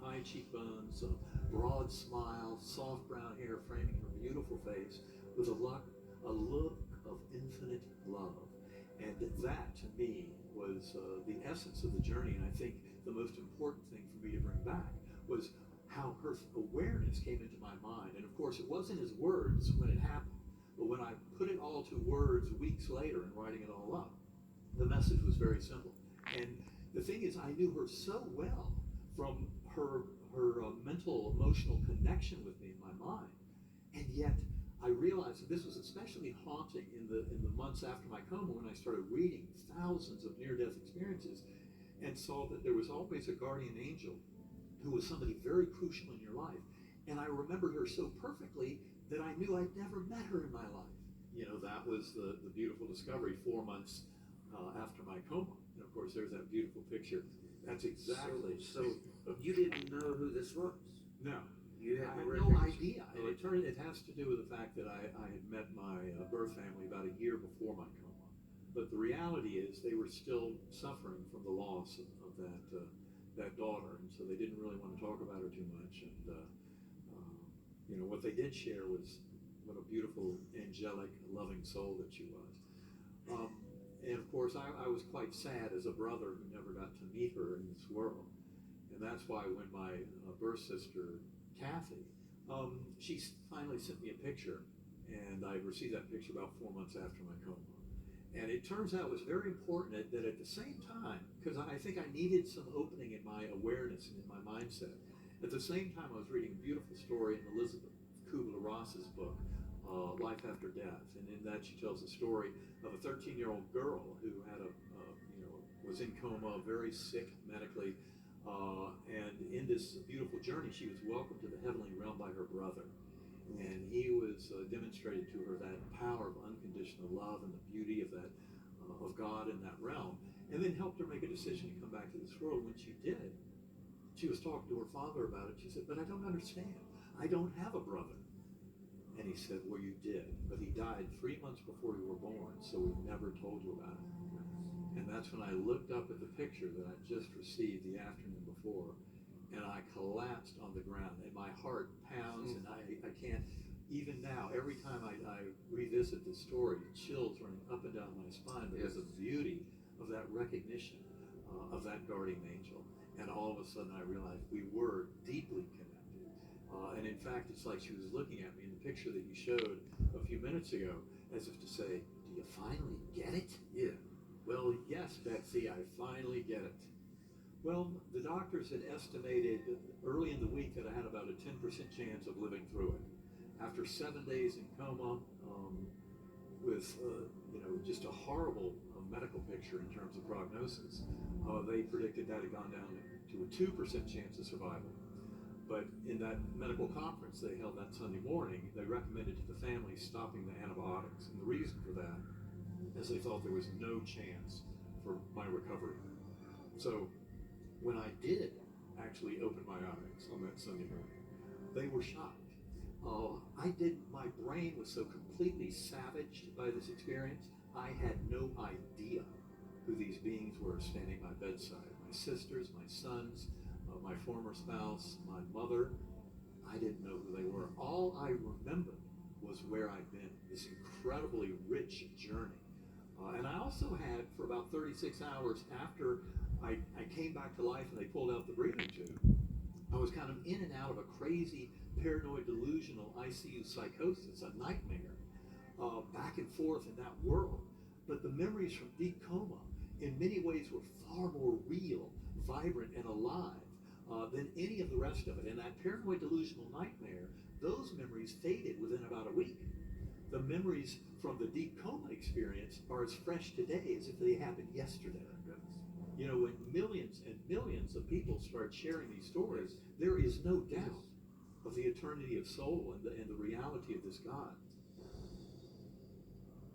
high cheekbones, a broad smile, soft brown hair framing her beautiful face, with a look of infinite love. And that, to me, was the essence of the journey. And I think the most important thing for me to bring back was how her awareness came into my mind. And of course, it wasn't as words when it happened, but when I put it all to words weeks later and writing it all up, the message was very simple. And the thing is, I knew her so well from her mental, emotional connection with me in my mind, and yet I realized that this was especially haunting in the months after my coma, when I started reading thousands of near-death experiences and saw that there was always a guardian angel who was somebody very crucial in your life. And I remembered her so perfectly that I knew I'd never met her in my life. You know, that was the beautiful discovery 4 months after my coma. And of course, there's that beautiful picture. That's exactly. So you didn't know who this was? No. You had I had no no recognition. idea. And it has to do with the fact that I had met my birth family about a year before my coma. But the reality is they were still suffering from the loss of that daughter, and so they didn't really want to talk about her too much. And you know, what they did share was what a beautiful, angelic, loving soul that she was. And of course, I was quite sad as a brother who never got to meet her in this world. And that's why when my birth sister, Kathy, she finally sent me a picture, and I received that picture about 4 months after my coma. And it turns out it was very important that at the same time, because I think I needed some opening in my awareness and in my mindset, at the same time I was reading a beautiful story in Elizabeth Kubler-Ross's book, Life After Death. And in that she tells the story of a 13-year-old girl who had was in coma, very sick medically, and in this beautiful journey, she was welcomed to the heavenly realm by her brother. And he was demonstrated to her that power of unconditional love and the beauty of that of God in that realm, and then helped her make a decision to come back to this world. When she did, she was talking to her father about it. She said, "But I don't understand. I don't have a brother." And he said, "Well, you did, but he died 3 months before you were born, so we never told you about it." And that's when I looked up at the picture that I just received the afternoon before, and I collapsed on the ground, and my heart pounds, and I can't, even now, every time I revisit this story, chills running up and down my spine because of the beauty of that recognition of that guardian angel. And all of a sudden I realized we were deeply connected. And in fact, it's like she was looking at me in the picture that you showed a few minutes ago, as if to say, "Do you finally get it?" Yeah. Well, yes, Betsy, I finally get it. Well, the doctors had estimated early in the week that I had about a 10% chance of living through it. After 7 days in coma, with just a horrible medical picture in terms of prognosis, they predicted that had gone down to a 2% chance of survival. But in that medical conference they held that Sunday morning, they recommended to the family stopping the antibiotics. And the reason for that is they thought there was no chance for my recovery. So when I did actually open my eyes on that Sunday morning, they were shocked. My brain was so completely savaged by this experience, I had no idea who these beings were standing by my bedside. My sisters, my sons, my former spouse, my mother. I didn't know who they were. All I remembered was where I'd been, this incredibly rich journey. And I also had, for about 36 hours after I came back to life and they pulled out the breathing tube, I was kind of in and out of a crazy paranoid delusional ICU psychosis, a nightmare, back and forth in that world. But the memories from deep coma in many ways were far more real, vibrant, and alive than any of the rest of it. And that paranoid delusional nightmare, those memories faded within about a week. The memories from the deep coma experience are as fresh today as if they happened yesterday. You know, when millions and millions of people start sharing these stories, there is no doubt of the eternity of soul and the reality of this God.